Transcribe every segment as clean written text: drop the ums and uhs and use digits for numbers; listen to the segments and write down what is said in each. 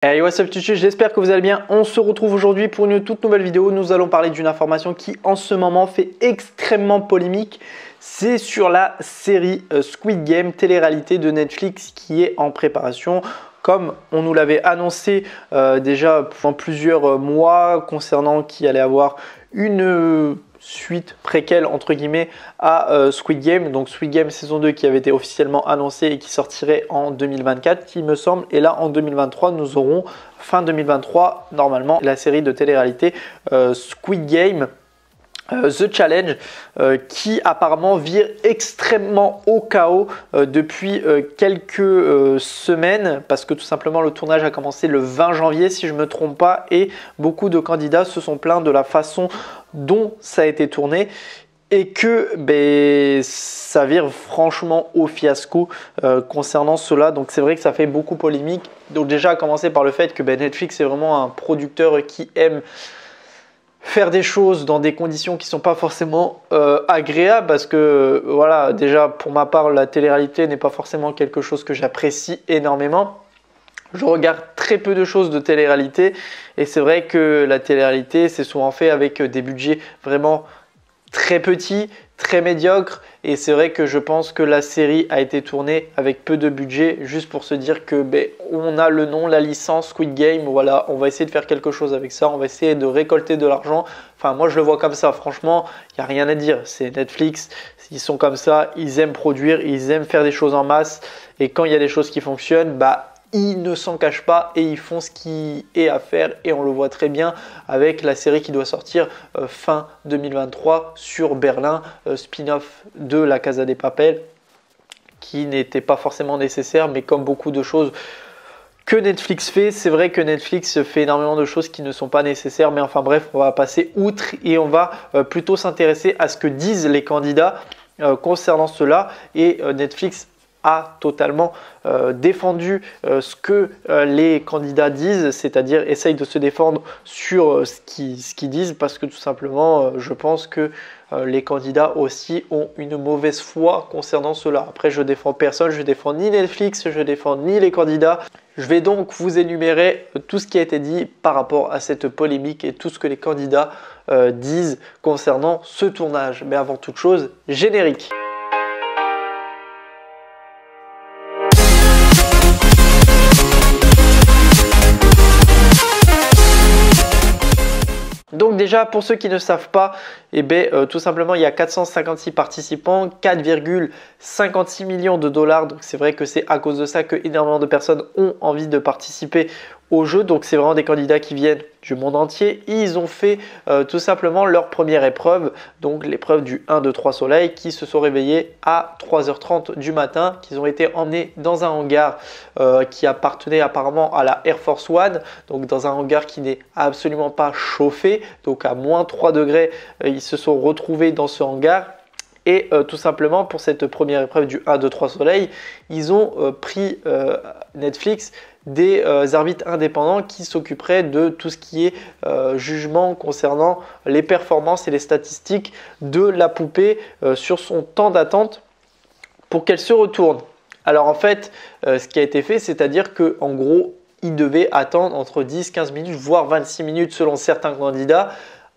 Hey, what's up Tutu, j'espère que vous allez bien. On se retrouve aujourd'hui pour une toute nouvelle vidéo. Nous allons parler d'une information qui en ce moment fait extrêmement polémique. C'est sur la série Squid Game télé-réalité de Netflix qui est en préparation. Comme on nous l'avait annoncé déjà pendant plusieurs mois concernant qu'il allait avoir une suite préquelle entre guillemets à Squid Game. Donc Squid Game saison 2 qui avait été officiellement annoncé et qui sortirait en 2024 qui me semble. Et là en 2023 nous aurons fin 2023 normalement la série de télé-réalité Squid Game. The Challenge qui apparemment vire extrêmement au chaos depuis quelques semaines parce que tout simplement le tournage a commencé le 20 janvier si je ne me trompe pas et beaucoup de candidats se sont plaints de la façon dont ça a été tourné et que ça vire franchement au fiasco concernant cela. Donc c'est vrai que ça fait beaucoup polémique. Donc déjà à commencer par le fait que Netflix est vraiment un producteur qui aime faire des choses dans des conditions qui ne sont pas forcément agréables parce que voilà, déjà pour ma part la télé-réalité n'est pas forcément quelque chose que j'apprécie énormément. Je regarde très peu de choses de télé-réalité et c'est vrai que la télé-réalité c'est souvent fait avec des budgets vraiment très petits, très médiocres et c'est vrai que je pense que la série a été tournée avec peu de budget juste pour se dire que on a le nom, la licence Squid Game, voilà, on va essayer de faire quelque chose avec ça, on va essayer de récolter de l'argent. Enfin moi je le vois comme ça, franchement il n'y a rien à dire, c'est Netflix, ils sont comme ça, ils aiment produire, ils aiment faire des choses en masse et quand il y a des choses qui fonctionnent, ils ne s'en cachent pas et ils font ce qui est à faire et on le voit très bien avec la série qui doit sortir fin 2023 sur Berlin, spin-off de La Casa de Papel qui n'était pas forcément nécessaire mais comme beaucoup de choses que Netflix fait, c'est vrai que Netflix fait énormément de choses qui ne sont pas nécessaires mais enfin bref on va passer outre et on va plutôt s'intéresser à ce que disent les candidats concernant cela et Netflix a totalement défendu ce que les candidats disent, c'est-à-dire essaye de se défendre sur ce qu'ils disent parce que tout simplement je pense que les candidats aussi ont une mauvaise foi concernant cela. Après je défends personne, je défends ni Netflix, je défends ni les candidats. Je vais donc vous énumérer tout ce qui a été dit par rapport à cette polémique et tout ce que les candidats disent concernant ce tournage. Mais avant toute chose, générique. Donc déjà pour ceux qui ne savent pas, tout simplement il y a 456 participants, 4,56 millions de dollars. Donc c'est vrai que c'est à cause de ça que énormément de personnes ont envie de participer au jeu. Donc c'est vraiment des candidats qui viennent du monde entier. Ils ont fait tout simplement leur première épreuve, donc l'épreuve du 1, 2, 3 soleil, qui se sont réveillés à 3h30 du matin, qu'ils ont été emmenés dans un hangar qui appartenait apparemment à la Air Force One, donc dans un hangar qui n'est absolument pas chauffé, donc à moins 3 degrés, ils se sont retrouvés dans ce hangar. Et tout simplement pour cette première épreuve du 1, 2, 3 soleil, ils ont pris Netflix des arbitres indépendants qui s'occuperaient de tout ce qui est jugement concernant les performances et les statistiques de la poupée sur son temps d'attente pour qu'elle se retourne. Alors en fait, ce qui a été fait, c'est-à-dire qu'en gros, ils devaient attendre entre 10-15 minutes, voire 26 minutes selon certains candidats,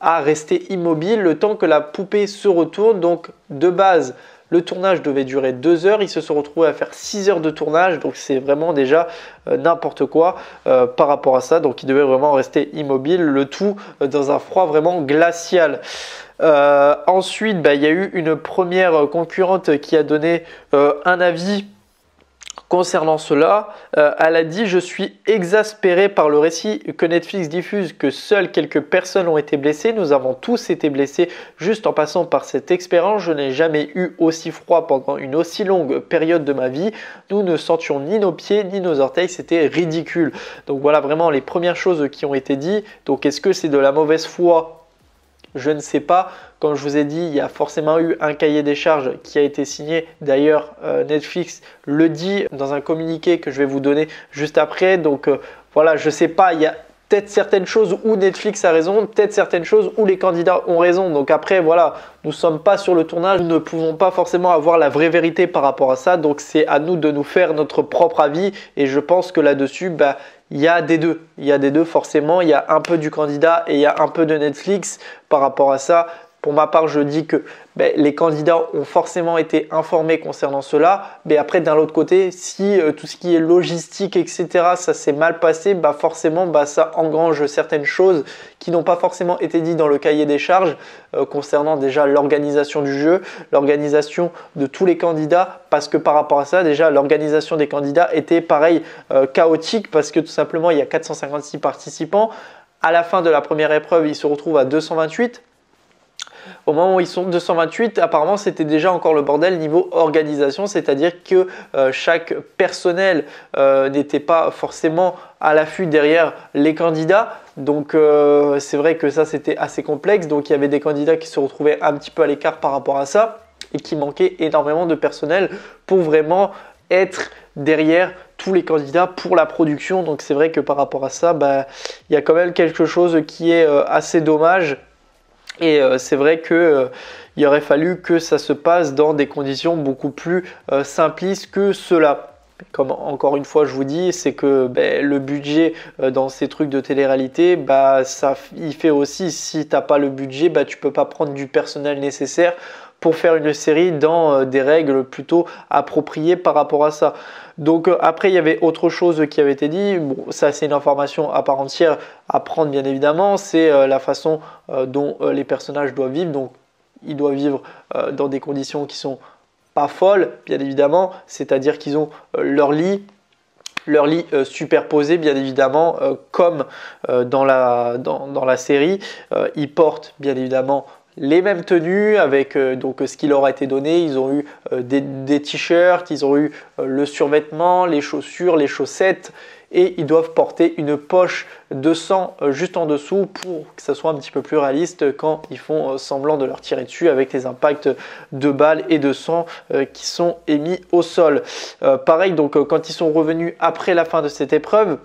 à rester immobile le temps que la poupée se retourne. Donc de base, le tournage devait durer 2 heures. Ils se sont retrouvés à faire 6 heures de tournage. Donc c'est vraiment déjà n'importe quoi par rapport à ça. Donc ils devaient vraiment rester immobiles, le tout dans un froid vraiment glacial. Ensuite, il y a eu une première concurrente qui a donné un avis concernant cela. Elle a dit « Je suis exaspérée par le récit que Netflix diffuse que seules quelques personnes ont été blessées. Nous avons tous été blessés juste en passant par cette expérience. Je n'ai jamais eu aussi froid pendant une aussi longue période de ma vie. Nous ne sentions ni nos pieds ni nos orteils. C'était ridicule. » Donc voilà vraiment les premières choses qui ont été dites. Donc est-ce que c'est de la mauvaise foi ? Je ne sais pas. Comme je vous ai dit, il y a forcément eu un cahier des charges qui a été signé. D'ailleurs, Netflix le dit dans un communiqué que je vais vous donner juste après. Donc voilà, je ne sais pas, il y a peut-être certaines choses où Netflix a raison, peut-être certaines choses où les candidats ont raison. Donc après, voilà, nous ne sommes pas sur le tournage, nous ne pouvons pas forcément avoir la vraie vérité par rapport à ça. Donc c'est à nous de nous faire notre propre avis et je pense que là-dessus, il y a des deux. Il y a des deux forcément. Il y a un peu du candidat et il y a un peu de Netflix par rapport à ça. Pour ma part, je dis que les candidats ont forcément été informés concernant cela. Mais après, d'un autre côté, si tout ce qui est logistique, etc., ça s'est mal passé, forcément, ça engrange certaines choses qui n'ont pas forcément été dites dans le cahier des charges concernant déjà l'organisation du jeu, l'organisation de tous les candidats. Parce que par rapport à ça, déjà, l'organisation des candidats était pareil, chaotique parce que tout simplement, il y a 456 participants. À la fin de la première épreuve, ils se retrouvent à 228. Au moment où ils sont 228, apparemment c'était déjà encore le bordel niveau organisation, c'est-à-dire que chaque personnel n'était pas forcément à l'affût derrière les candidats. Donc c'est vrai que ça c'était assez complexe. Donc il y avait des candidats qui se retrouvaient un petit peu à l'écart par rapport à ça et qui manquait énormément de personnel pour vraiment être derrière tous les candidats pour la production. Donc c'est vrai que par rapport à ça, il y a quand même quelque chose qui est assez dommage. Et c'est vrai qu'il aurait fallu que ça se passe dans des conditions beaucoup plus simplistes que cela. Comme encore une fois je vous dis, c'est que le budget dans ces trucs de télé-réalité, il fait aussi, si tu n'as pas le budget, tu ne peux pas prendre du personnel nécessaire pour faire une série dans des règles plutôt appropriées par rapport à ça. Donc après il y avait autre chose qui avait été dit, bon, ça c'est une information à part entière à prendre bien évidemment, c'est la façon dont les personnages doivent vivre. Donc ils doivent vivre dans des conditions qui sont pas folles bien évidemment, c'est-à-dire qu'ils ont leur lit superposé bien évidemment comme dans la série. Ils portent bien évidemment les mêmes tenues avec donc ce qui leur a été donné. Ils ont eu des t-shirts, ils ont eu le survêtement, les chaussures, les chaussettes et ils doivent porter une poche de sang juste en dessous pour que ça soit un petit peu plus réaliste quand ils font semblant de leur tirer dessus avec les impacts de balles et de sang qui sont émis au sol. Pareil, donc quand ils sont revenus après la fin de cette épreuve,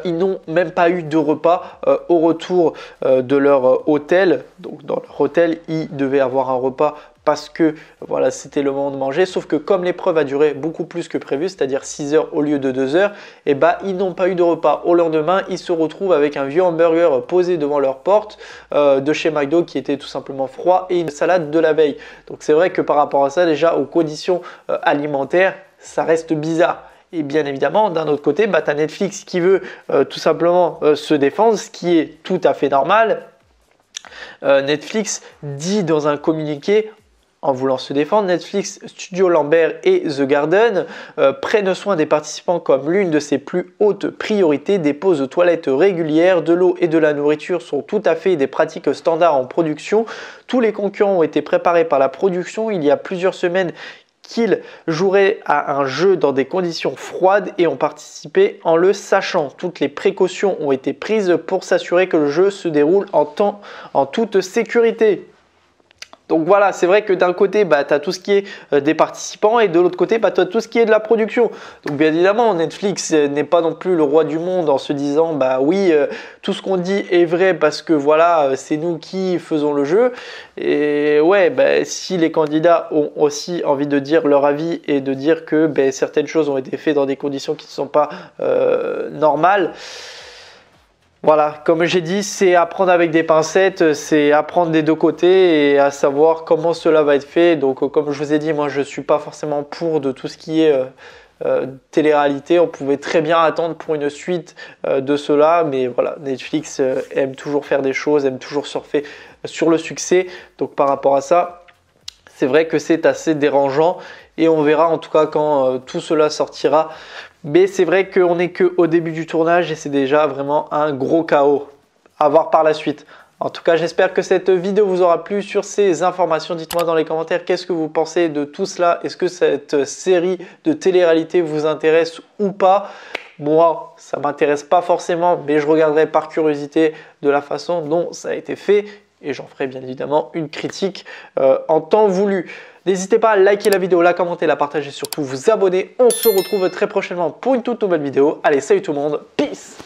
ils n'ont même pas eu de repas au retour de leur hôtel. Donc dans leur hôtel, ils devaient avoir un repas parce que voilà, c'était le moment de manger. Sauf que comme l'épreuve a duré beaucoup plus que prévu, c'est-à-dire 6 heures au lieu de 2 heures, ils n'ont pas eu de repas. Au lendemain, ils se retrouvent avec un vieux hamburger posé devant leur porte de chez McDo qui était tout simplement froid et une salade de la veille. Donc c'est vrai que par rapport à ça, déjà aux conditions alimentaires, ça reste bizarre. Et bien évidemment, d'un autre côté, tu as Netflix qui veut tout simplement se défendre, ce qui est tout à fait normal. Netflix dit dans un communiqué, en voulant se défendre, Netflix, Studio Lambert et The Garden prennent soin des participants comme l'une de ses plus hautes priorités. Des pauses aux toilettes régulières, de l'eau et de la nourriture sont tout à fait des pratiques standards en production. Tous les concurrents ont été préparés par la production il y a plusieurs semaines qu'ils joueraient à un jeu dans des conditions froides et ont participé en le sachant. Toutes les précautions ont été prises pour s'assurer que le jeu se déroule en toute sécurité. Donc voilà, c'est vrai que d'un côté, tu as tout ce qui est des participants et de l'autre côté, tu as tout ce qui est de la production. Donc bien évidemment, Netflix n'est pas non plus le roi du monde en se disant oui, tout ce qu'on dit est vrai parce que voilà, c'est nous qui faisons le jeu. Et ouais, si les candidats ont aussi envie de dire leur avis et de dire que certaines choses ont été faites dans des conditions qui ne sont pas normales, voilà, comme j'ai dit, c'est à prendre avec des pincettes, c'est à prendre des deux côtés et à savoir comment cela va être fait. Donc comme je vous ai dit, moi je ne suis pas forcément pour de tout ce qui est télé-réalité. On pouvait très bien attendre pour une suite de cela, mais voilà, Netflix aime toujours faire des choses, aime toujours surfer sur le succès. Donc par rapport à ça, c'est vrai que c'est assez dérangeant et on verra en tout cas quand tout cela sortira. Mais c'est vrai qu'on n'est qu'au début du tournage et c'est déjà vraiment un gros chaos. À voir par la suite. En tout cas, j'espère que cette vidéo vous aura plu sur ces informations. Dites-moi dans les commentaires qu'est-ce que vous pensez de tout cela. Est-ce que cette série de télé-réalité vous intéresse ou pas? Moi, ça ne m'intéresse pas forcément, mais je regarderai par curiosité de la façon dont ça a été fait. Et j'en ferai bien évidemment une critique en temps voulu. N'hésitez pas à liker la vidéo, la commenter, la partager, surtout vous abonner. On se retrouve très prochainement pour une toute nouvelle vidéo. Allez, salut tout le monde, peace!